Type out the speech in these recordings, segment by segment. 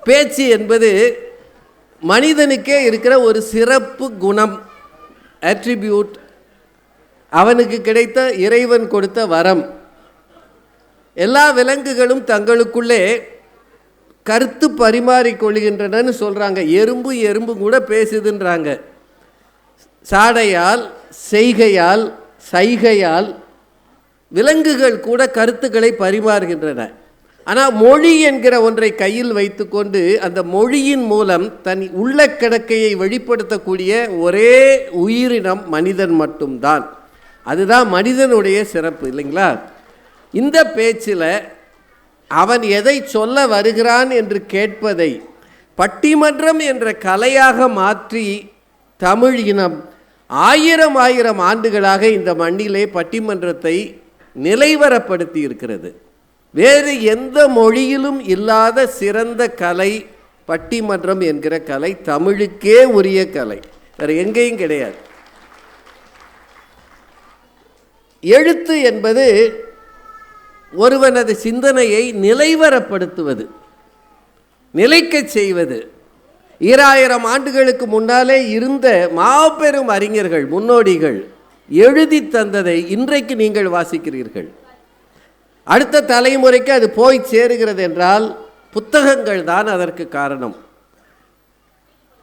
பேச்சு என்பது மனிதனுக்கே இருக்கிற ஒரு சிறப்பு குணம், அட்ரிபியூட், அவனுக்கு கிடைத்த இறைவன் கொடுத்த வரம். எல்லா விலங்குகளும் தங்களுக்குள்ளே கருத்து பரிமாறிக்கொள்கின்றனன்னு சொல்கிறாங்க. எறும்பு கூட பேசுதுன்றாங்க. சாடையால், செய்கையால், சைகையால் விலங்குகள் கூட கருத்துக்களை பரிமாறுகின்றன. ஆனால் மொழி என்கிற ஒன்றை கையில் வைத்துக்கொண்டு அந்த மொழியின் மூலம் தன் உள்ள கிடக்கையை வெளிப்படுத்தக்கூடிய ஒரே உயிரினம் மனிதன் மட்டும்தான். அதுதான் மனிதனுடைய சிறப்பு, இல்லைங்களா? இந்த பேச்சில் அவன் எதை சொல்ல வருகிறான் என்று கேட்பதை பட்டிமன்றம் என்ற கலையாக மாற்றி தமிழ் இனம் ஆயிரம் ஆண்டுகளாக இந்த மண்ணிலே பட்டிமன்றத்தை நிலைவரப்படுத்தி இருக்கிறது. வேறு எந்த மொழியிலும் இல்லாத சிறந்த கலை பட்டிமன்றம் என்கிற கலை. தமிழுக்கே உரிய கலை, வேறு எங்கேயும் கிடையாது. எழுத்து என்பது ஒருவனது சிந்தனையை நிலைவரப்படுத்துவது, நிலைக்கச் செய்வது. 2000 ஆண்டுகளுக்கு முன்னாலே இருந்த மாபெரும் அறிஞர்கள், முன்னோடிகள் எழுதி தந்ததை இன்றைக்கு நீங்கள் வாசிக்கிறீர்கள். அடுத்த தலைமுறைக்கு அது போய் சேருகிறது என்றால் புத்தகங்கள் தான் அதற்கு காரணம்.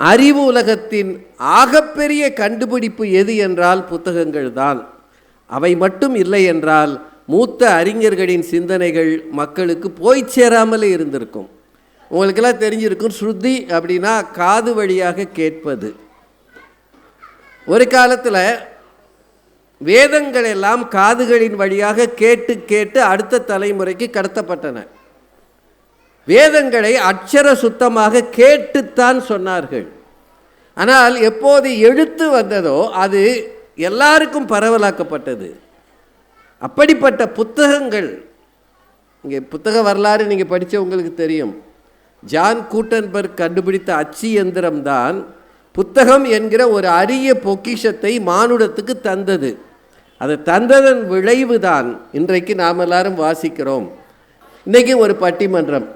அறிவு உலகத்தின் ஆகப்பெரிய கண்டுபிடிப்பு எது என்றால் புத்தகங்கள் தான். அவை மட்டும் இல்லை என்றால் மூத்த அறிஞர்களின் சிந்தனைகள் மக்களுக்கு போய் சேராமலே இருந்திருக்கும். உங்களுக்கெல்லாம் தெரிஞ்சிருக்கும், ஸ்ருதி அப்படின்னா காது வழியாக கேட்பது. ஒரு காலத்தில் வேதங்கள் எல்லாம் காதுகளின் வழியாக கேட்டு கேட்டு அடுத்த தலைமுறைக்கு கடத்தப்பட்டன. வேதங்களை அட்சர சுத்தமாக கேட்டுத்தான் சொன்னார்கள். ஆனால் எப்போது எழுத்து வந்ததோ அது எல்லாருக்கும் பரவலாக்கப்பட்டது. அப்படிப்பட்ட புத்தகங்கள், இங்கே புத்தக வரலாறு நீங்கள் படித்த உங்களுக்கு தெரியும். ஜான் கூட்டன்பர்க் கண்டுபிடித்த அச்சு எந்திரம்தான் புத்தகம் என்கிற ஒரு அரிய பொக்கிஷத்தை மானுடத்துக்கு தந்தது. அது தந்ததன் விளைவு தான் இன்றைக்கு நாம் எல்லாரும் வாசிக்கிறோம். இன்றைக்கி ஒரு பட்டிமன்றம்.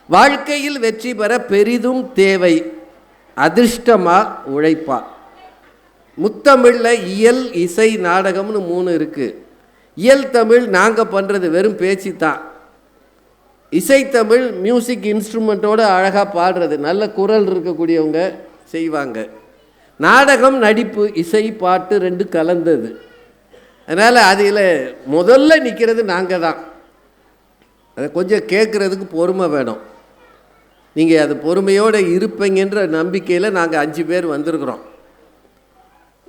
வாழ்க்கையில் வெற்றி பெற பெரிதும் தேவை அதிர்ஷ்டமா உழைப்பா? முத்தமிழில் இயல், இசை, நாடகம்னு 3 இருக்குது. இயல் தமிழ் நாங்கள் பண்ணுறது வெறும் பேச்சு தான். இசைத்தமிழ் மியூசிக் இன்ஸ்ட்ருமெண்ட்டோடு அழகாக பாடுறது, நல்ல குரல் இருக்கக்கூடியவங்க செய்வாங்க. நாடகம் நடிப்பு, இசை பாட்டு 2 கலந்தது. அதனால் அதில் முதல்ல நிற்கிறது நாங்கள் தான். அதை கொஞ்சம் கேட்குறதுக்கு பொறுமை வேணும். நீங்கள் அது பொறுமையோடு இருப்பீங்கன்ற நம்பிக்கையில் நாங்கள் 5 பேர் வந்திருக்கிறோம்.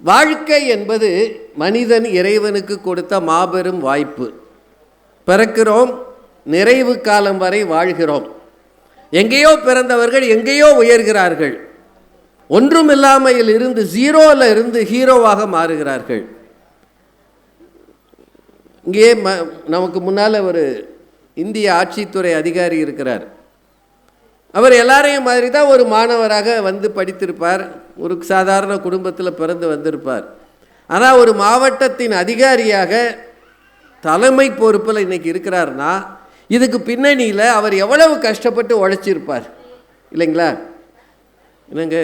வாழ்க்கை என்பது மனிதன் இறைவனுக்கு கொடுத்த மாபெரும் வாய்ப்பு. பிறக்கிறோம், நிறைவு காலம் வரை வாழ்கிறோம். எங்கேயோ பிறந்தவர்கள் எங்கேயோ உயர்கிறார்கள். ஒன்றுமில்லாமையில் இருந்து, ஜீரோவில் இருந்து ஹீரோவாக மாறுகிறார்கள். இங்கே நமக்கு முன்னால் ஒரு இந்திய ஆட்சித்துறை அதிகாரி இருக்கிறார். அவர் எல்லாரையும் மாதிரி தான் ஒரு மாணவராக வந்து படித்திருப்பார். ஒரு சாதாரண குடும்பத்தில் பிறந்து வந்திருப்பார். ஆனால் ஒரு மாவட்டத்தின் அதிகாரியாக தலைமை பொறுப்பில் இன்றைக்கி இருக்கிறார்னா இதுக்கு பின்னணியில் அவர் எவ்வளவு கஷ்டப்பட்டு உழைச்சிருப்பார், இல்லைங்களா? என்னங்க,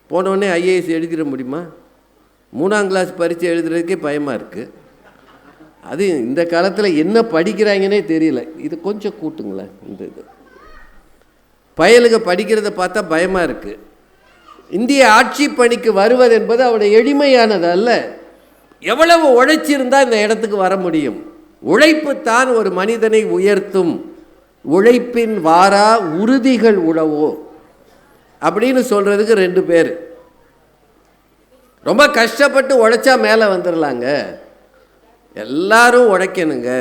போனோடனே ஐஏஎஸ் எழுதிட முடியுமா? 3ஆம் கிளாஸ் பரீட்சை எழுதுறதுக்கே பயமாக இருக்குது. அது இந்த காலத்தில் என்ன படிக்கிறாங்கன்னே தெரியல. இது கொஞ்சம் கூட்டுங்களேன். இந்த இது பயலுக படிக்கிறத பார்த்தா பயமாக இருக்குது. இந்திய ஆட்சி பணிக்கு வருவது என்பது அவருடைய எளிமையானது அல்ல. எவ்வளவு உழைச்சிருந்தால் இந்த இடத்துக்கு வர முடியும்? உழைப்பு தான் ஒரு மனிதனை உயர்த்தும். உழைப்பின் வாரா உறுதிகள் உழவோ அப்படின்னு சொல்கிறதுக்கு 2 பேர். ரொம்ப கஷ்டப்பட்டு உழைச்சா மேலே வந்துடலாங்க. எல்லாரும் உழைக்கணுங்க.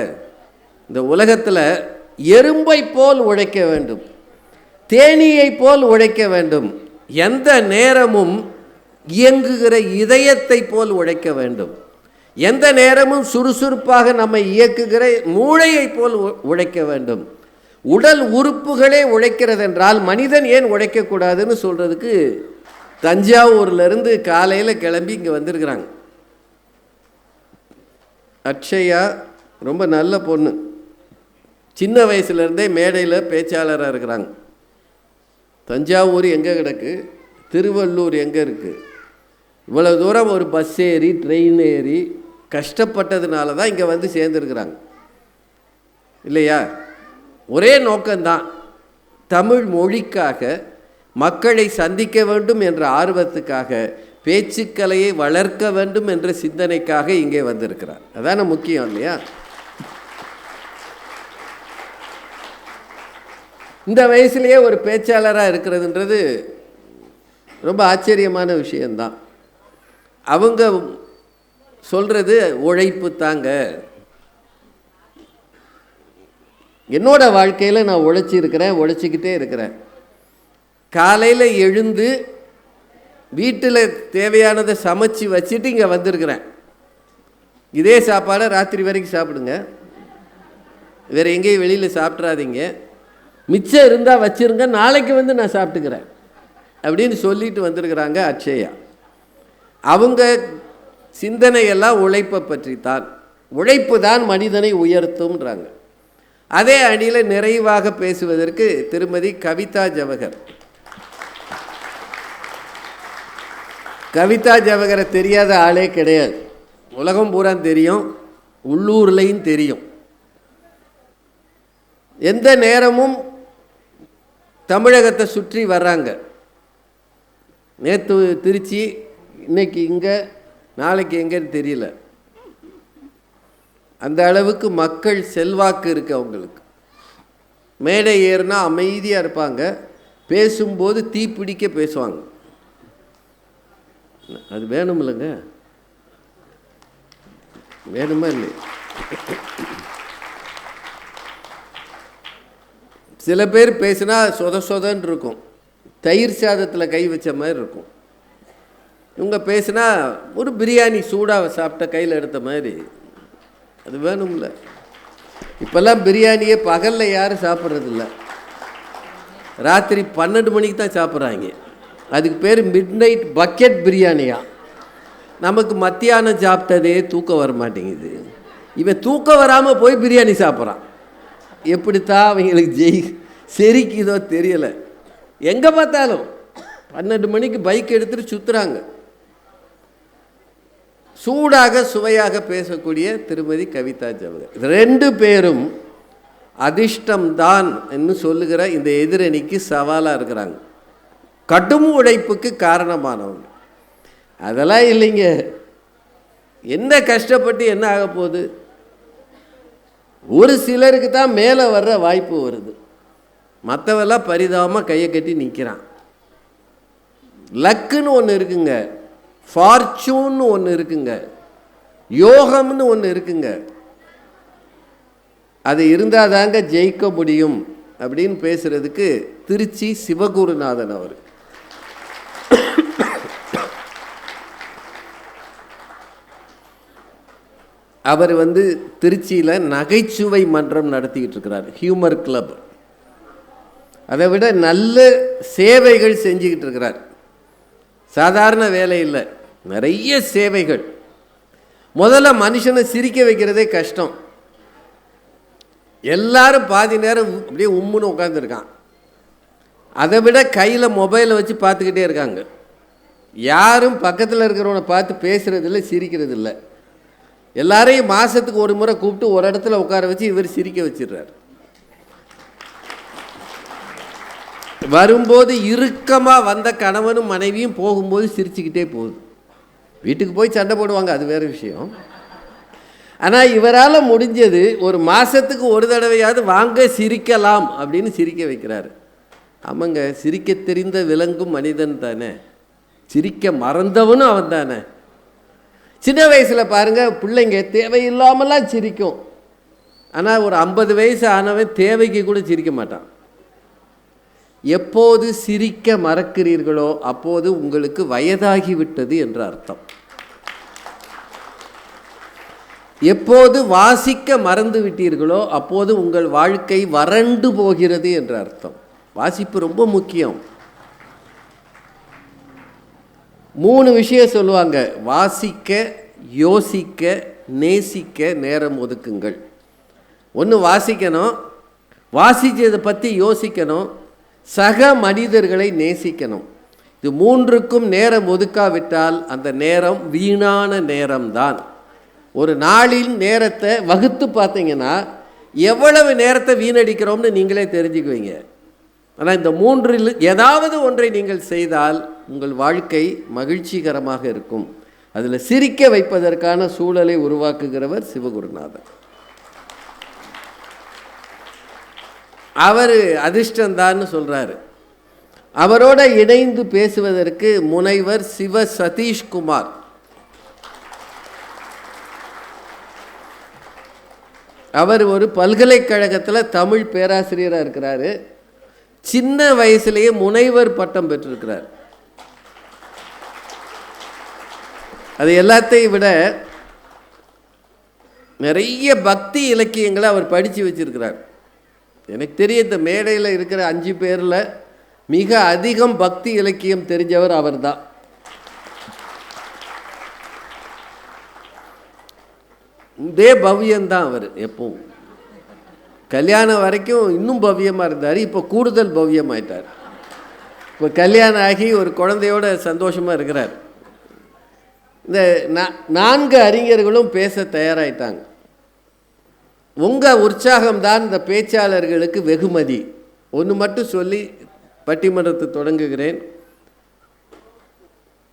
இந்த உலகத்தில் எறும்பை போல் உழைக்க வேண்டும், தேனீயை போல் உழைக்க வேண்டும். எந்த நேரமும் இயங்குகிற இதயத்தை போல் உழைக்க வேண்டும். எந்த நேரமும் சுறுசுறுப்பாக நம்மை இயக்குகிற மூளையை போல் உழைக்க வேண்டும். உடல் உறுப்புகளே உழைக்கிறது என்றால் மனிதன் ஏன் உழைக்கக்கூடாதுன்னு சொல்கிறதுக்கு தஞ்சாவூர்லேருந்து காலையில் கிளம்பி இங்கே வந்திருக்கிறாங்க. அக்ஷயா ரொம்ப நல்ல பொண்ணு. சின்ன வயசுலேருந்தே மேடையில் பேச்சாளராக இருக்கிறாங்க. தஞ்சாவூர் எங்கே கிடக்கு, திருவள்ளூர் எங்கே இருக்குது? இவ்வளோ தூரம் ஒரு பஸ் ஏறி ட்ரெயின் ஏறி கஷ்டப்பட்டதுனால தான் இங்கே வந்து சேர்ந்துருக்குறாங்க இல்லையா? ஒரே நோக்கம்தான், தமிழ் மொழிக்காக, மக்களை சந்திக்க வேண்டும் என்ற ஆர்வத்துக்காக, பேச்சுக்கலையை வளர்க்க வேண்டும் என்ற சிந்தனைக்காக இங்கே வந்திருக்கிறார். அதான முக்கியம் இல்லையா? இந்த வயசுலேயே ஒரு பேச்சாளராக இருக்கிறதுன்றது ரொம்ப ஆச்சரியமான விஷயந்தான். அவங்க சொல்கிறது உழைப்பு தாங்க. என்னோட வாழ்க்கையில் நான் உழைச்சிக்கிட்டே இருக்கிறேன். காலையில் எழுந்து வீட்டில் தேவையானதை சமைச்சு வச்சுட்டு இங்கே வந்திருக்கிறேன். இதே சாப்பாடை ராத்திரி வரைக்கும் சாப்பிடுங்க, வேறு எங்கேயும் வெளியில் சாப்பிட்றாதீங்க, மிச்சம் இருந்தால் வச்சுருங்க, நாளைக்கு வந்து நான் சாப்பிட்டுக்கிறேன் அப்படின்னு சொல்லிட்டு வந்திருக்கிறாங்க அட்சயா. அவங்க சிந்தனையெல்லாம் உழைப்பை பற்றி தான். உழைப்பு தான் மனிதனை உயர்த்தும்ன்றாங்க. அதே அணியில் நிறைவாக பேசுவதற்கு திருமதி கவிதா ஜவஹர். கவிதா ஜவஹரை தெரியாத ஆளே கிடையாது. உலகம் பூரா தெரியும், உள்ளூர்லையும் தெரியும். எந்த நேரமும் தமிழகத்தை சுற்றி வர்றாங்க. நேற்று திருச்சி, இன்னைக்கு இங்கே, நாளைக்கு எங்கேன்னு தெரியல. அந்த அளவுக்கு மக்கள் செல்வாக்கு இருக்குது அவங்களுக்கு. மேடை ஏறுனா அமைதியாக இருப்பாங்க, பேசும்போது தீப்பிடிக்க பேசுவாங்க. அது வேணும் இல்லைங்க? வேணுமா இல்லை? சில பேர் பேசுனா சொதன்னு இருக்கும், தயிர் சாதத்தில் கை வச்ச மாதிரி இருக்கும். இவங்க பேசுனா ஒரு பிரியாணி சூடாக சாப்பிட்ட கையில் எடுத்த மாதிரி. அது வேணும்ல? இப்போல்லாம் பிரியாணியே பகலில் யாரும் சாப்பிட்றதில்ல, ராத்திரி 12 மணிக்கு தான் சாப்பிட்றாங்க. அதுக்கு பேர் மிட் நைட் பக்கெட் பிரியாணியா. நமக்கு மத்தியானம் சாப்பிட்டதே தூக்கம் வர மாட்டேங்குது, இவன் தூக்கம் வராமல் போய் பிரியாணி சாப்பிட்றான். எப்படித்தான் அவங்களுக்கு செரிக்குதோ தெரியலை. எங்கே பார்த்தாலும் 12 மணிக்கு பைக் எடுத்துகிட்டு சுற்றுறாங்க. சூடாக சுவையாக பேசக்கூடிய திருமதி கவிதா ஜவஹர். 2 பேரும் அதிர்ஷ்டம்தான் என்று சொல்லுகிற இந்த எதிரணிக்கு சவாலாக இருக்கிறாங்க. கடும் உழைப்புக்கு காரணமானவங்க. அதெல்லாம் இல்லைங்க, என்ன கஷ்டப்பட்டு என்ன ஆக போகுது? ஒரு சிலருக்கு தான் மேலே வர்ற வாய்ப்பு வருது, மற்றவெல்லாம் பரிதாபமாக கையை கட்டி நிற்கிறான். லக்குன்னு ஒன்று இருக்குங்க, ஃபார்ச்சூன்னு ஒன்று இருக்குங்க, யோகம்னு ஒன்று இருக்குங்க. அது இருந்தால் தாங்க ஜெயிக்க முடியும் அப்படின்னு பேசுகிறதுக்கு திருச்சி சிவகுருநாதன் அவர். அவர் திருச்சியில் நகைச்சுவை மன்றம் நடத்திக்கிட்டு இருக்கிறார், ஹியூமர் கிளப். அதை விட நல்ல சேவைகள் செஞ்சுக்கிட்டு இருக்கிறார். சாதாரண வேலை இல்லை, நிறைய சேவைகள். முதல்ல மனுஷனை சிரிக்க வைக்கிறதே கஷ்டம். எல்லாரும் பாதி நேரம் அப்படியே உம்முன்னு உட்காந்துருக்கான். அதை விட கையில் மொபைலை வச்சு பார்த்துக்கிட்டே இருக்காங்க. யாரும் பக்கத்தில் இருக்கிறவனை பார்த்து பேசுகிறதில்ல, சிரிக்கிறதில்ல. எல்லாரையும் மாதத்துக்கு ஒரு முறை கூப்பிட்டு ஒரு இடத்துல உட்கார வச்சு இவர் சிரிக்க வச்சிடுறார். வரும்போது இறுக்கமாக வந்த கணவனும் மனைவியும் போகும்போது சிரிச்சுக்கிட்டே போகுது. வீட்டுக்கு போய் சண்டை போடுவாங்க, அது வேறு விஷயம். ஆனால் இவரால் முடிஞ்சது ஒரு மாதத்துக்கு ஒரு தடவையாவது வாங்க சிரிக்கலாம் அப்படின்னு சிரிக்க வைக்கிறாரு. ஆமாங்க, சிரிக்க தெரிந்த விலங்கும் மனிதன் தானே, சிரிக்க மறந்தவனும் அவன் தானே. சின்ன வயசில் பாருங்கள், பிள்ளைங்க தேவையில்லாமலாம் சிரிக்கும். ஆனால் ஒரு 50 வயசு ஆனவன் தேவைக்கு கூட சிரிக்க மாட்டான். எப்போது சிரிக்க மறக்கிறீர்களோ அப்போது உங்களுக்கு வயதாகிவிட்டது என்ற அர்த்தம். எப்போது வாசிக்க மறந்து விட்டீர்களோ அப்போது உங்கள் வாழ்க்கை வறண்டு போகிறது என்ற அர்த்தம். வாசிப்பு ரொம்ப முக்கியம். 3 விஷயம் சொல்லுவாங்க: வாசிக்க, யோசிக்க, நேசிக்க நேரம் ஒதுக்குங்கள். ஒன்று வாசிக்கணும், வாசித்ததை பற்றி யோசிக்கணும், சக மனிதர்களை நேசிக்கணும். இது மூன்றுக்கும் நேரம் ஒதுக்காவிட்டால் அந்த நேரம் வீணான நேரம்தான். ஒரு நாளின் நேரத்தை வகுத்து பார்த்தீங்கன்னா எவ்வளவு நேரத்தை வீணடிக்கிறோம்னு நீங்களே தெரிஞ்சுக்குவீங்க. ஆனால் இந்த மூன்றில் ஏதாவது ஒன்றை நீங்கள் செய்தால் உங்கள் வாழ்க்கை மகிழ்ச்சிகரமாக இருக்கும். அதில் சிரிக்க வைப்பதற்கான சூழலை உருவாக்குகிறவர் சிவகுருநாதர். அவர் அதிர்ஷ்டந்தான்னு சொல்கிறாரு. அவரோட இணைந்து பேசுவதற்கு முனைவர் சிவ சதீஷ்குமார். அவர் ஒரு பல்கலைக்கழகத்தில் தமிழ் பேராசிரியராக இருக்கிறாரு. சின்ன வயசுலேயே முனைவர் பட்டம் பெற்றிருக்கிறார். அது எல்லாத்தையும் விட நிறைய பக்தி இலக்கியங்களை அவர் படித்து வச்சிருக்கிறார். எனக்கு தெரிய இந்த மேடையில் இருக்கிற 5 பேரில் மிக அதிகம் பக்தி இலக்கியம் தெரிஞ்சவர் அவர் தான். இதே பவ்யம்தான் அவர். எப்பவும் கல்யாணம் வரைக்கும் இன்னும் பவ்யமாக இருந்தார். இப்போ கூடுதல் பவ்யமாயிட்டார். இப்போ கல்யாணம் ஆகி ஒரு குழந்தையோட சந்தோஷமாக இருக்கிறார். இந்த 4 அறிஞர்களும் பேச தயாராகிட்டாங்க. உங்கள் உற்சாகம்தான் இந்த பேச்சாளர்களுக்கு வெகுமதி. ஒன்று மட்டும் சொல்லி பட்டிமன்றத்தை தொடங்குகிறேன்.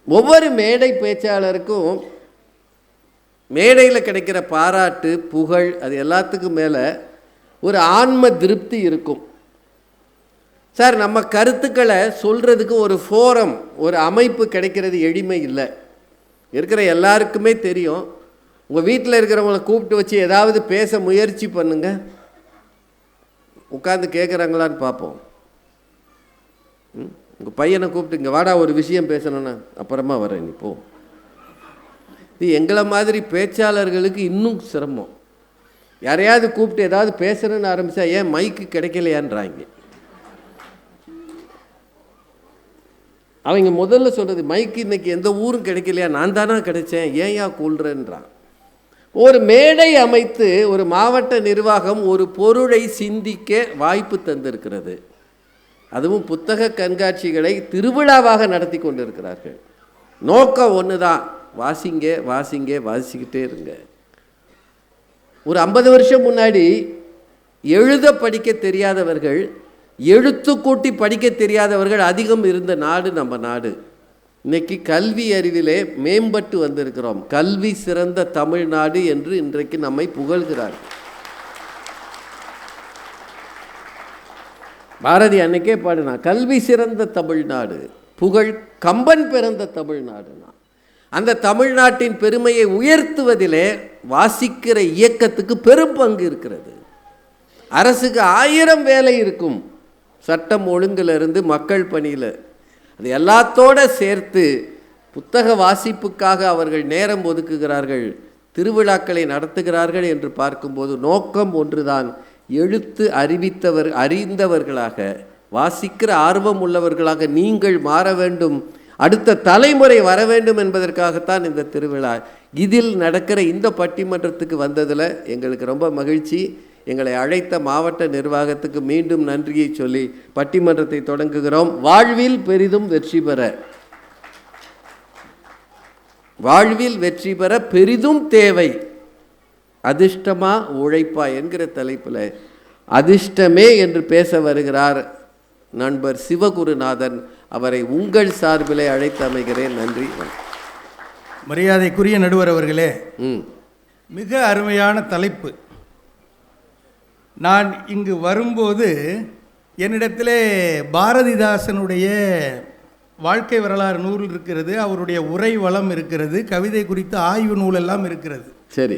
ஒவ்வொரு மேடை பேச்சாளருக்கும் மேடையில் கிடைக்கிற பாராட்டு, புகழ், அது எல்லாத்துக்கும் மேலே ஒரு ஆன்ம திருப்தி இருக்கும். சார், நம்ம கருத்துக்களை சொல்கிறதுக்கு ஒரு ஃபோரம், ஒரு அமைப்பு கிடைக்கிறது எளிமை இல்லை. இருக்கிற எல்லாருக்குமே தெரியும். உங்கள் வீட்டில் இருக்கிறவங்கள கூப்பிட்டு வச்சு ஏதாவது பேச முயற்சி பண்ணுங்க. உட்காந்து கேட்குறாங்களான்னு பார்ப்போம். உங்கள் பையனை கூப்பிட்டு இங்கே வாடா ஒரு விஷயம் பேசணுன்னா, அப்புறமா வரேன் நீ போ. இது எங்களை மாதிரி பேச்சாளர்களுக்கு இன்னும் சிரமம். யாரையாவது கூப்பிட்டு ஏதாவது பேசணுன்னு ஆரம்பித்தா ஏன் மைக்கு கிடைக்கலையான்றாங்க. அவங்க முதல்ல சொல்கிறது மைக்கு இன்னைக்கு எந்த ஊரும் கிடைக்கலையா, நான் தானா கிடைச்சேன், ஏன்யா கூழ்றேன்றான். ஒரு மேடை அமைத்து ஒரு மாவட்ட நிர்வாகம் ஒரு பொருளை சிந்திக்க வாய்ப்பு தந்திருக்கிறது. அதுவும் புத்தக கண்காட்சிகளை திருவிழாவாக நடத்தி கொண்டிருக்கிறார்கள். நோக்கம் ஒன்று தான், வாசிங்க வாசிங்க வாசிக்கிட்டே இருங்க. ஒரு 50 வருஷம் முன்னாடி எழுத படிக்க தெரியாதவர்கள், எழுத்து கூட்டி படிக்க தெரியாதவர்கள் அதிகம் இருந்த நாடு நம்ம நாடு. இன்னைக்கு கல்வி அறிவிலே மேம்பட்டு வந்திருக்கிறோம். கல்வி சிறந்த தமிழ்நாடு என்று இன்றைக்கு நம்மை புகழ்கிறார்கள். பாரதி அன்னைக்கே பாடினா, கல்வி சிறந்த தமிழ்நாடு, புகழ் கம்பன் பிறந்த தமிழ்நாடுனா. அந்த தமிழ்நாட்டின் பெருமையை உயர்த்துவதிலே வாசிக்கிற இயக்கத்துக்கு பெரும் பங்கு இருக்கிறது. அரசுக்கு 1000 வேலை இருக்கும், சட்டம் ஒழுங்கிலிருந்து மக்கள் பணியில். அது எல்லாத்தோட சேர்த்து புத்தக வாசிப்புக்காக அவர்கள் நேரம் ஒதுக்குகிறார்கள், திருவிழாக்களை நடத்துகிறார்கள் என்று பார்க்கும்போது நோக்கம் ஒன்றுதான். எழுத்து அறிந்தவர்களாக, வாசிக்கிற ஆர்வம் உள்ளவர்களாக நீங்கள் மாற வேண்டும், அடுத்த தலைமுறை வர வேண்டும் என்பதற்காகத்தான் இந்த திருவிழா. இதில் நடக்கிற இந்த பட்டிமன்றத்துக்கு வந்ததில் எங்களுக்கு ரொம்ப மகிழ்ச்சி. எங்களை அழைத்த மாவட்ட நிர்வாகத்துக்கு மீண்டும் நன்றியை சொல்லி பட்டிமன்றத்தை தொடங்குகிறோம். வாழ்வில் பெரிதும் வெற்றி பெற, வாழ்வில் வெற்றி பெற பெரிதும் தேவை அதிர்ஷ்டமா உழைப்பா என்கிற தலைப்பில் அதிர்ஷ்டமே என்று பேச வருகிறார் நண்பர் சிவகுருநாதன். அவரை உங்கள் சார்பிலே அழைத்து அமைகிறேன். நன்றி. மரியாதைக்குரிய நடுவர் அவர்களே, மிக அருமையான தலைப்பு. நான் இங்கு வரும்போது என்னிடத்திலே பாரதிதாசனுடைய வாழ்க்கை வரலாறு நூல் இருக்கிறது, அவருடைய உரை வளம் இருக்கிறது, கவிதை குறித்த ஆய்வு நூல் எல்லாம் இருக்கிறது. சரி.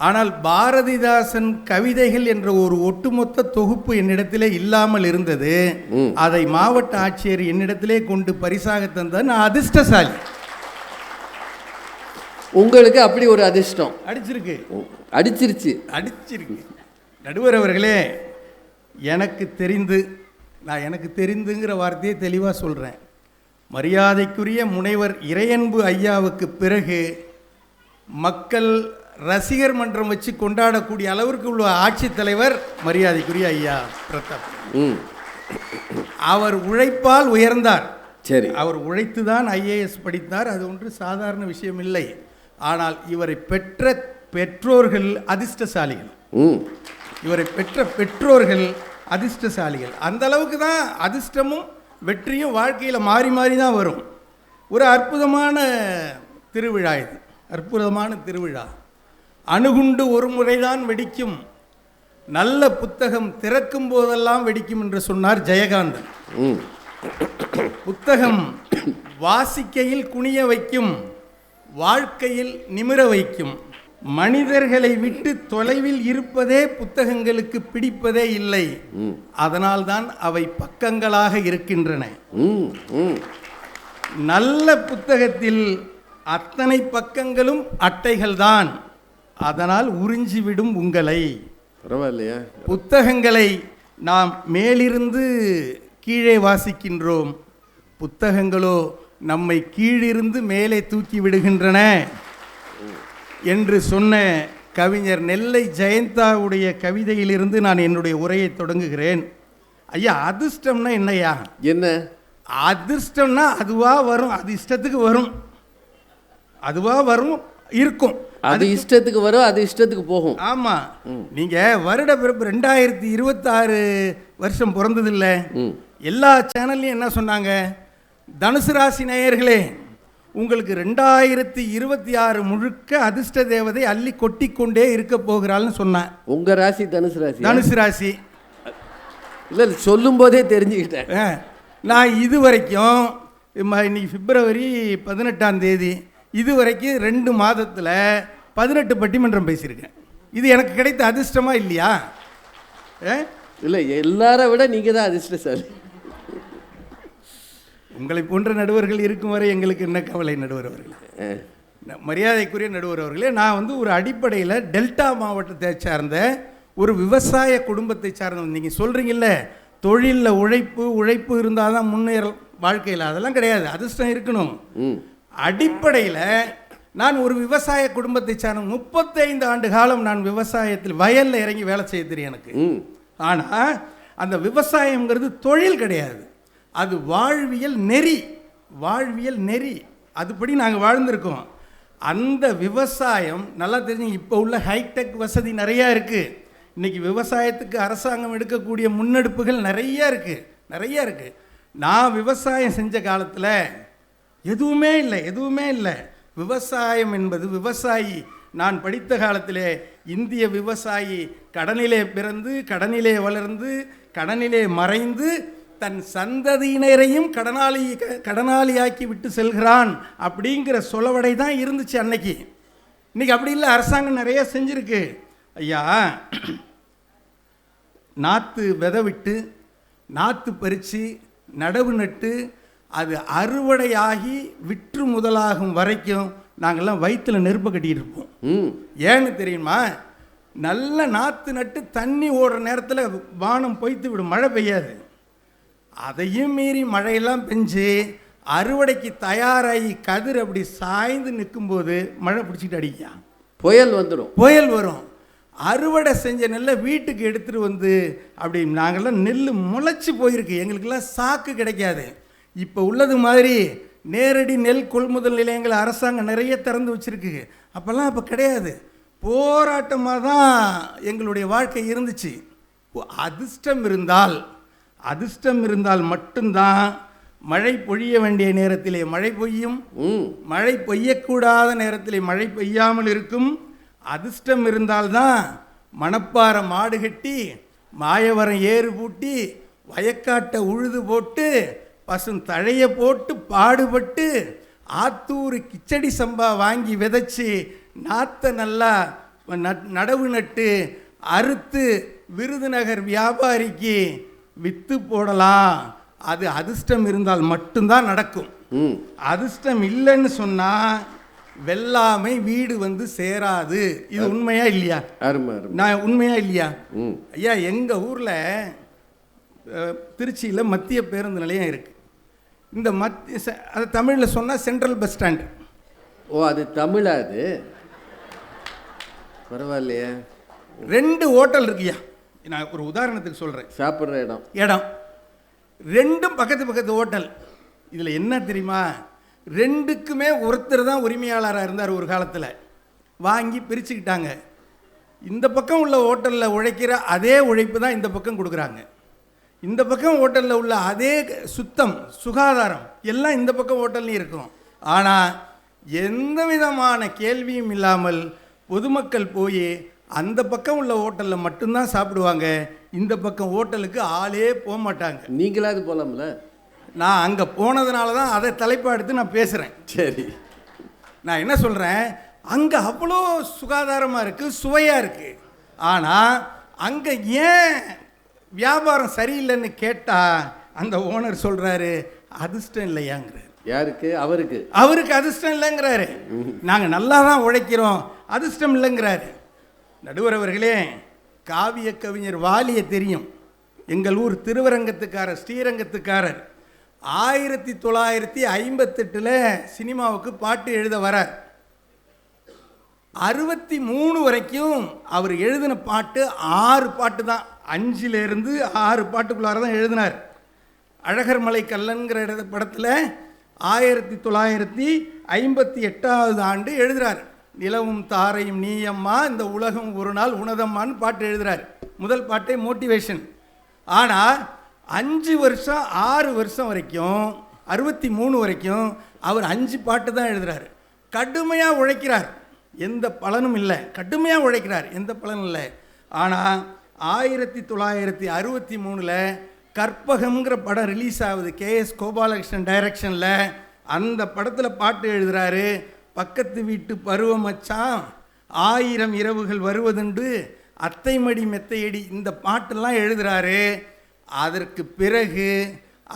ஆனால் பாரதிதாசன் கவிதைகள் என்ற ஒரு ஒட்டுமொத்த தொகுப்பு என்னிடத்திலே இல்லாமல் இருந்தது. அதை மாவட்ட ஆட்சியர் என்னிடத்திலே கொண்டு பரிசாக தந்தார். நான் அதிர்ஷ்டசாலி. உங்களுக்கு அப்படி ஒரு அதிர்ஷ்டம் அடிச்சிருக்கு. நடுவர் அவர்களே, எனக்கு தெரிந்துங்கிற வார்த்தையை தெளிவாக சொல்கிறேன். மரியாதைக்குரிய முனைவர் இறையன்பு ஐயாவுக்கு பிறகு மக்கள் ரசிகர் மன்றம் வச்சு கொண்டாடக்கூடிய அளவிற்கு உள்ள ஆட்சித் தலைவர் மரியாதைக்குரிய ஐயா பிரதாப். அவர் உழைப்பால் உயர்ந்தார். சரி, அவர் உழைத்து தான் ஐஏஎஸ் படித்தார். அது ஒன்று சாதாரண விஷயம் இல்லை. ஆனால் இவரை பெற்ற பெற்றோர்கள் அதிர்ஷ்டசாலிகள். இவரை பெற்ற பெற்றோர்கள் அதிர்ஷ்டசாலிகள். அந்த அளவுக்கு தான் அதிர்ஷ்டமும் வெற்றியும் வாழ்க்கையில் மாறி மாறி தான் வரும். ஒரு அற்புதமான திருவிழா இது, அற்புதமான திருவிழா. அணுகுண்டு ஒரு முறைதான் வெடிக்கும், நல்ல புத்தகம் திறக்கும் போதெல்லாம் வெடிக்கும் என்று சொன்னார் ஜெயகாந்தன். புத்தகம் வாசிக்கையில் குனிய வைக்கும், வாழ்க்கையில் நிமிர வைக்கும். மனிதர்களை விட்டு தொலைவில் இருப்பதே புத்தகங்களுக்கு பிடிப்பதே இல்லை. அதனால்தான் அவை பக்கங்களாக இருக்கின்றன. நல்ல புத்தகத்தில் அத்தனை பக்கங்களும் அட்டைகள்தான். அதனால் உறிஞ்சிவிடும் உங்களை. பரவாயில்லையா? புத்தகங்களை நாம் மேலிருந்து கீழே வாசிக்கின்றோம், புத்தகங்களோ நம்மை கீழிருந்து மேலே தூக்கி விடுகின்றன என்று சொன்ன கவிஞர் நெல்லை ஜெயந்தாவுடைய கவிதையிலிருந்து நான் என்னுடைய உரையை தொடங்குகிறேன். ஐயா, அதிர்ஷ்டம்னா என்னையா? என்ன அதிர்ஷ்டம்னா அதுவாக வரும், அது இஷ்டத்துக்கு வரும், அதுவாக வரும், இருக்கும். அது இஷ்டத்துக்கு வரும், அது இஷ்டத்துக்கு போகும். ஆமாம். நீங்கள் வருட பிறப்பு 2026 வருஷம் பிறந்ததில்லை. எல்லா சேனல்லையும் என்ன சொன்னாங்க? தனுசு ராசி நேயர்களே, உங்களுக்கு 2026 முழுக்க அதிர்ஷ்ட தேவதை அள்ளி கொட்டி கொண்டே இருக்க போகிறாள்னு சொன்னேன். உங்கள் ராசி தனுசு ராசி? தனுசு ராசி. இல்லை, சொல்லும் போதே தெரிஞ்சுக்கிட்டேன். நான் இது வரைக்கும் இன்னைக்கு பிப்ரவரி 18ஆம் தேதி, இது வரைக்கும் 2 மாதத்தில் 18 பட்டிமன்றம் பேசியிருக்கேன். இது எனக்கு கிடைத்த அதிர்ஷ்டமா இல்லையா? இல்லை, எல்லாரை விட நீங்கள் தான் அதிர்ஷ்டசாலி. உங்களை போன்ற நடுவர்கள் இருக்கும் வரை எங்களுக்கு என்ன கவலை? நடுவர் அவர்களே, மரியாதைக்குரிய நடுவர் அவர்களே, நான் ஒரு அடிப்படையில் டெல்டா மாவட்டத்தை சார்ந்த ஒரு விவசாய குடும்பத்தை சார்ந்த, நீங்கள் சொல்கிறீங்கல்ல தொழிலில் உழைப்பு இருந்தால் தான் முன்னேற வாழ்க்கையில், அதெல்லாம் கிடையாது. அதிர்ஷ்டம் இருக்கணும். அடிப்படையில் நான் ஒரு விவசாய குடும்பத்தை சார்ந்த 35 ஆண்டு காலம் நான் விவசாயத்தில் வயலில் இறங்கி வேலை செய்ய தெரியும் எனக்கு. ஆனால் அந்த விவசாயங்கிறது தொழில் கிடையாது, அது வாழ்வியல் நெறி. வாழ்வியல் நெறி, அதுபடி நாங்கள் வாழ்ந்திருக்கோம். அந்த விவசாயம் நல்லா தெரிஞ்சு, இப்போ உள்ள ஹைடெக் வசதி நிறையா இருக்குது. இன்றைக்கி விவசாயத்துக்கு அரசாங்கம் எடுக்கக்கூடிய முன்னெடுப்புகள் நிறையா இருக்குது. நான் விவசாயம் செஞ்ச காலத்தில் எதுவுமே இல்லை. விவசாயம் என்பது விவசாயி, நான் படித்த காலத்திலே இந்திய விவசாயி கடனிலே பிறந்து, கடனிலே வளர்ந்து, கடனிலே மறைந்து, தன் சந்ததியினரையும் கடனாளியாக்கி விட்டு செல்கிறான் அப்படிங்கிற சொலவடை தான் இருந்துச்சு அன்னைக்கு. இன்றைக்கி அப்படி இல்லை, அரசாங்கம் நிறைய செஞ்சுருக்கு. ஐயா, நாற்று விதை விட்டு, நாற்று பறித்து, நடவு நட்டு, அது அறுவடையாகி விற்று முதலாகும் வரைக்கும் நாங்கள்லாம் வயிற்றில் நெருப்பை கட்டிகிட்டு இருப்போம். ஏன்னு தெரியுமா? நல்ல நாற்று நட்டு தண்ணி ஓடுற நேரத்தில் வானம் பொய்த்து விடும், மழை பெய்யாது. அதையும் மீறி மழையெல்லாம் பெஞ்சு அறுவடைக்கு தயாராகி கதிர் அப்படி சாய்ந்து நிற்கும்போது மழை பிடிச்சிட்டு அடிக்கா, புயல் வரும். அறுவடை செஞ்ச நெல்லை வீட்டுக்கு எடுத்துகிட்டு வந்து அப்படி நாங்கள்லாம் நெல் முளைச்சி போயிருக்கு, எங்களுக்கெல்லாம் சாக்கு கிடைக்காது. இப்போ உள்ளது மாதிரி நேரடி நெல் கொள்முதல் நிலையங்கள் அரசாங்கம் நிறைய திறந்து வச்சுருக்கு. அப்போல்லாம் அப்போ கிடையாது, போராட்டமாக தான் எங்களுடைய வாழ்க்கை இருந்துச்சு. அதிர்ஷ்டம் இருந்தால் மட்டும்தான் மழை பொழிய வேண்டிய நேரத்திலே மழை பெய்யும், மழை பெய்யக்கூடாத நேரத்திலே மழை பெய்யாமல் இருக்கும். அதிர்ஷ்டம் இருந்தால்தான் மணப்பாறை மாடு கட்டி, மாயவரம் ஏறு பூட்டி, வயக்காட்டை உழுது போட்டு, பசும் தழையை போட்டு பாடுபட்டு, ஆத்தூர் கிச்சடி சம்பா வாங்கி விதைச்சி, நாற்றை நல்லா நடவு நட்டு அறுத்து விருதுநகர் வியாபாரிக்கு விற்று போடலாம். அது அதிர்ஷ்டம் இருந்தால் மட்டும்தான் நடக்கும். அதிர்ஷ்டம் இல்லைன்னு சொன்னால் வெள்ளாமை வீடு வந்து சேராது. இது உண்மையா இல்லையா? நான் உண்மையா இல்லையா? ஐயா, எங்கள் ஊரில் திருச்சியில் மத்திய பேருந்து நிலையம் இருக்குது. இந்த அது தமிழில் சொன்னால் சென்ட்ரல் பஸ் ஸ்டாண்டு. ஓ, அது தமிழா? அது பரவாயில்லையே. 2 ஹோட்டல் இருக்குயா. நான் ஒரு உதாரணத்துக்கு சொல்கிறேன். சாப்பிட்ற இடம். ரெண்டும் பக்கத்து பக்கத்து ஹோட்டல். இதில் என்ன தெரியுமா, ரெண்டுக்குமே ஒருத்தர் தான் உரிமையாளராக இருந்தார் ஒரு காலத்தில். வாங்கி பிரிச்சுக்கிட்டாங்க. இந்த பக்கம் உள்ள ஹோட்டலில் உழைக்கிற அதே உழைப்பு தான் இந்த பக்கம் கொடுக்குறாங்க. இந்த பக்கம் ஹோட்டலில் உள்ள அதே சுத்தம் சுகாதாரம் எல்லாம் இந்த பக்கம் ஹோட்டல்லையும் இருக்கும். ஆனால் எந்த விதமான கேள்வியும் இல்லாமல் பொதுமக்கள் போய் அந்த பக்கம் உள்ள ஹோட்டலில் மட்டும்தான் சாப்பிடுவாங்க. இந்த பக்கம் ஹோட்டலுக்கு ஆளே போக மாட்டாங்க. நீங்களாவது போகலாம்ல? நான் அங்கே போனதுனால தான் அதை தலைப்பாக எடுத்து நான் பேசுகிறேன். சரி, நான் என்ன சொல்கிறேன், அங்கே அவ்வளோ சுகாதாரமாக இருக்குது, சுவையாக இருக்குது. ஆனால் அங்கே ஏன் வியாபாரம் சரியில்லைன்னு கேட்டால் அந்த ஓனர் சொல்கிறாரு அதிர்ஷ்டம் இல்லையாங்கிறார். யாருக்கு? அவருக்கு. அவருக்கு அதிர்ஷ்டம் இல்லைங்கிறாரு. நாங்கள் நல்லா தான் உழைக்கிறோம், அதிர்ஷ்டம் இல்லைங்கிறாரு. நடுவர் அவர்களே, காவிய கவிஞர் வாலியை தெரியும். எங்கள் ஊர் திருவரங்கத்துக்காரர், ஸ்ரீரங்கத்துக்காரர். 1958 சினிமாவுக்கு பாட்டு எழுத வரார். 63 வரைக்கும் அவர் எழுதின பாட்டு 6 பாட்டு தான். 5லேருந்து 6 பாட்டுக்குள்ளார தான் எழுதினார். அழகர் மலை கல்லன்கிற படத்தில் 1958 ஆண்டு எழுதுகிறார். நிலவும் தாரையும் நீயம்மா இந்த உலகம் ஒரு நாள் உனதம்மான்னு பாட்டு எழுதுகிறார். முதல் பாட்டே மோட்டிவேஷன். ஆனால் 5 வருஷம் 6 வருஷம் வரைக்கும் 63 வரைக்கும் அவர் 5 பாட்டு தான் எழுதுகிறார். கடுமையாக உழைக்கிறார், எந்த பலனும் இல்லை. கடுமையாக உழைக்கிறார், எந்த பலனும் இல்லை. ஆனால் 1963 கற்பகம்ங்கிற படம் ரிலீஸ் ஆகுது. KS கோபாலகிருஷ்ணன் டைரக்ஷனில். அந்த படத்தில் பாட்டு எழுதுகிறாரு. பக்கத்து வீட்டு பருவமச்சான் 1000 இரவுகள் வருவதுண்டு அத்தைமடி மெத்தையடி, இந்த பாட்டெல்லாம் எழுதுகிறாரு. அதற்கு பிறகு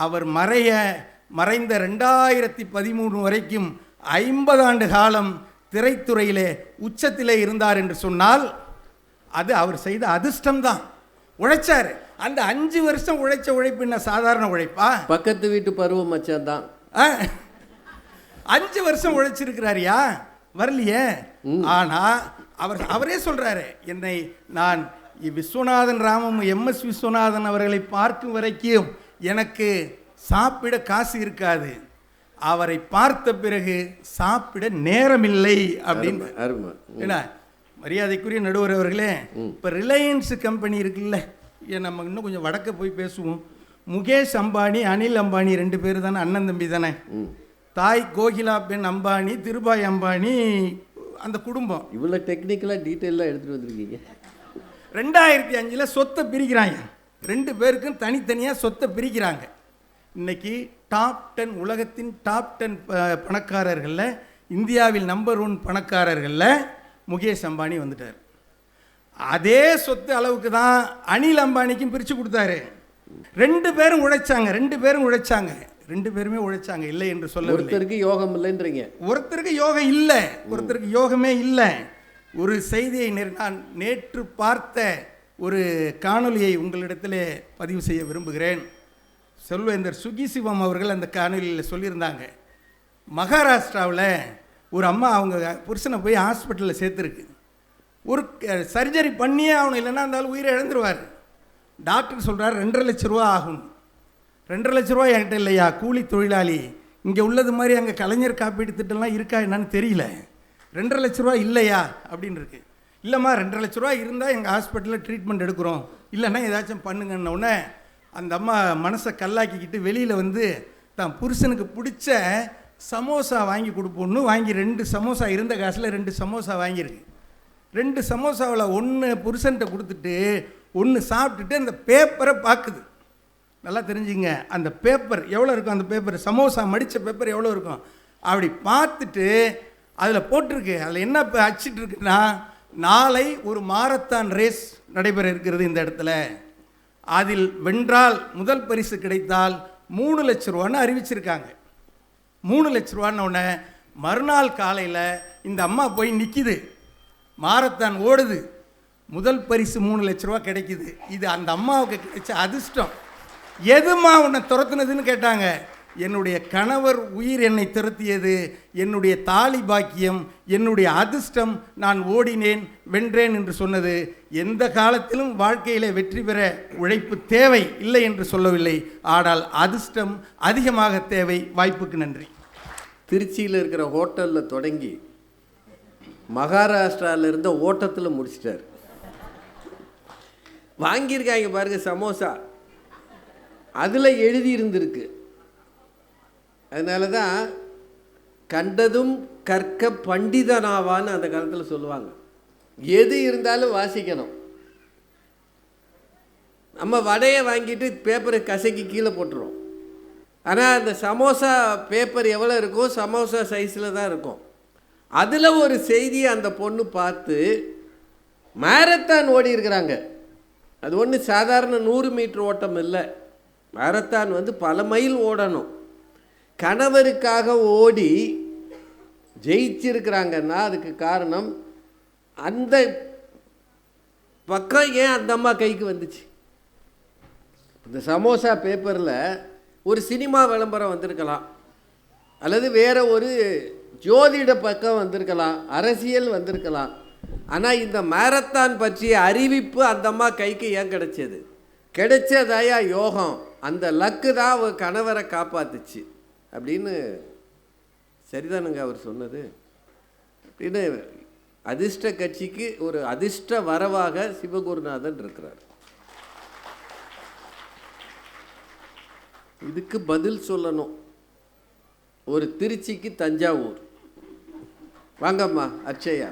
அவர் மறைந்த 2013 வரைக்கும் 50 ஆண்டு காலம் திரைத்துறையிலே உச்சத்திலே இருந்தார் என்று சொன்னால் அது அவர் செய்த அதிர்ஷ்டம்தான். உழைச்சார். அந்த 5 வருஷம் உழைச்ச உழைப்பு என்ன சாதாரண உழைப்பா? பக்கத்து வீட்டு பருவம் மச்சான் தான் 5 வருஷம் உழைச்சிருக்கிறாரியா? வரலையே. ஆனால் அவரே சொல்கிறாரு, என்னை நான் விஸ்வநாதன் ராமம் MS விஸ்வநாதன் அவர்களை பார்க்கும் வரைக்கும் எனக்கு சாப்பிட காசு இருக்காது, அவரை பார்த்த பிறகு சாப்பிட நேரமில்லை அப்படின்னு. ஏன்னா மரியாதைக்குரிய நடுவர் அவர்களே, இப்போ ரிலையன்ஸ் கம்பெனி இருக்குல்ல, நம்ம இன்னும் கொஞ்சம் வடக்க போய் பேசுவோம். முகேஷ் அம்பானி, அனில் அம்பானி 2 பேர் தானே, அண்ணன் தம்பி தானே. தாய் கோகிலா பெண் அம்பானி, திருபாய் அம்பானி, அந்த குடும்பம். இவ்வளோ டெக்னிக்கலாக டீட்டெயிலாக எடுத்துகிட்டு வந்திருக்கீங்க. 2005 சொத்தை பிரிக்கிறாங்க. 2 பேருக்கும் தனித்தனியாக சொத்தை பிரிக்கிறாங்க. இன்னைக்கு டாப் 10 உலகத்தின் டாப் 10 பணக்காரர்களில், இந்தியாவில் நம்பர் 1 பணக்காரர்களில் முகேஷ் அம்பானி வந்துட்டார். அதே சொத்து அளவுக்கு தான் அனில் அம்பானிக்கும் பிரித்து கொடுத்தாரு. 2 பேரும் உழைச்சாங்க. 2 பேருமே உழைச்சாங்க, இல்லை என்று சொல்ல. ஒருத்தருக்கு யோகம் இல்லைன்றீங்க. ஒருத்தருக்கு யோகம் இல்லை, ஒருத்தருக்கு யோகமே இல்லை. ஒரு செய்தியை நான் நேற்று பார்த்த ஒரு காணொலியை உங்களிடத்தில் பதிவு செய்ய விரும்புகிறேன். செல்வேந்தர் சுகிசிவம் அவர்கள் அந்த காணொலியில் சொல்லியிருந்தாங்க. மகாராஷ்டிராவில் ஒரு அம்மா அவங்க புருஷனை போய் ஹாஸ்பிட்டலில் சேர்த்துருக்கு. ஒரு சர்ஜரி பண்ணியே ஆகணும், இல்லைன்னா இருந்தாலும் உயிரை இழந்துருவார். டாக்டர் சொல்கிறார் 2.5 லட்ச ரூபா ஆகும். 2.5 லட்ச ரூபா என்கிட்ட இல்லையா, கூலி தொழிலாளி. இங்கே உள்ளது மாதிரி அங்கே கலைஞர் காப்பீடு திட்டம்லாம் இருக்கா என்னன்னு தெரியல. 2.5 லட்ச ரூபா இல்லையா அப்படின்னு இருக்கு. இல்லைம்மா 2.5 லட்ச ரூபா இருந்தால் எங்கள் ஹாஸ்பிட்டலில் ட்ரீட்மெண்ட் எடுக்கிறோம், இல்லைன்னா ஏதாச்சும் பண்ணுங்கன்னொடனே அந்த அம்மா மனசை கல்லாக்கிக்கிட்டு வெளியில் வந்து தான் புருஷனுக்கு பிடிச்ச சமோசா வாங்கி கொடுப்போன்னு வாங்கி 2 சமோசா இருந்த காசில் 2 சமோசா வாங்கியிருக்கு. 2 சமோசாவில் 1 புருஷன்கிட்ட கொடுத்துட்டு 1 சாப்பிட்டுட்டு அந்த பேப்பரை பார்க்குது. நல்லா தெரிஞ்சுங்க, அந்த பேப்பர் எவ்வளோ இருக்கும், அந்த பேப்பர் சமோசா மடித்த பேப்பர் எவ்வளோ இருக்கும் அப்படி பார்த்துட்டு அதில் போட்டிருக்கு. அதில் என்ன அச்சிட்டு இருக்குன்னா, நாளை ஒரு மாரத்தான் ரேஸ் நடைபெற இருக்கிறது இந்த இடத்துல, அதில் வென்றால் முதல் பரிசு கிடைத்தால் 3 லட்ச ரூபான்னு அறிவிச்சிருக்காங்க. 3 லட்ச ரூபான்னு உடனே மறுநாள் காலையில் இந்த அம்மா போய் நிற்கிது. மாரத்தான் ஓடுது, முதல் பரிசு 3 லட்ச ரூபா கிடைக்குது. இது அந்த அம்மாவுக்கு கிடைச்ச அதிர்ஷ்டம். எதுமா உன்னை துரத்துனதுன்னு கேட்டாங்க. என்னுடைய கணவர் உயிர் என்னை துரத்தியது, என்னுடைய தாலி பாக்கியம், என்னுடைய அதிர்ஷ்டம், நான் ஓடினேன் வென்றேன் என்று சொன்னது. எந்த காலத்திலும் வாழ்க்கையிலே வெற்றி பெற உழைப்பு தேவை இல்லை என்று சொல்லவில்லை. ஆனால் அதிர்ஷ்டம் அதிகமாக தேவை. வாய்ப்புக்கு நன்றி. திருச்சியில் இருக்கிற ஹோட்டலில் தொடங்கி மகாராஷ்டிராவில் இருந்த ஓட்டத்தில் முடிச்சிட்டார். வாங்கியிருக்காங்க பாருங்க சமோசா, அதில் எழுதி இருந்திருக்கு. அதனால தான் கண்டதும் கற்க பண்டிதனாவான்னு அந்த காலத்தில் சொல்லுவாங்க. எது இருந்தாலும் வாசிக்கணும். நம்ம வடையை வாங்கிட்டு பேப்பரை கசக்கி கீழே போட்டுருவோம். ஆனால் அந்த சமோசா பேப்பர் எவ்வளோ இருக்கோ சமோசா சைஸில் தான் இருக்கும். அதில் ஒரு செய்தியை அந்த பொண்ணு பார்த்து மாரத்தான் ஓடி இருக்கிறாங்க. அது ஒன்று சாதாரண 100 மீட்டர் ஓட்டம் இல்லை. மாரத்தான் பல மைல் ஓடணும். கணவருக்காக ஓடி ஜெயிச்சிருக்கிறாங்கன்னா அதுக்கு காரணம் அந்த பக்கம் ஏன் அந்த அம்மா கைக்கு வந்துச்சு. இந்த சமோசா பேப்பரில் ஒரு சினிமா விளம்பரம் வந்திருக்கலாம், அல்லது வேற ஒரு ஜோதிட பக்கம் வந்திருக்கலாம், அரசியல் வந்திருக்கலாம். ஆனால் இந்த மாரத்தான் பற்றிய அறிவிப்பு அந்த அம்மா கைக்கு ஏன் கிடைச்சது? கிடைச்சதாயா யோகம், அந்த லக்கு தான் அவர் கணவரை காப்பாத்துச்சு அப்படின்னு. சரிதானுங்க அவர் சொன்னது அப்படின்னு. அதிர்ஷ்ட கட்சிக்கு ஒரு அதிர்ஷ்ட வரவாக சிவகுருநாதன் இருக்கிறார். இதுக்கு பதில் சொல்லணும். ஒரு திருச்சிக்கு தஞ்சாவூர். வாங்கம்மா அட்சயா.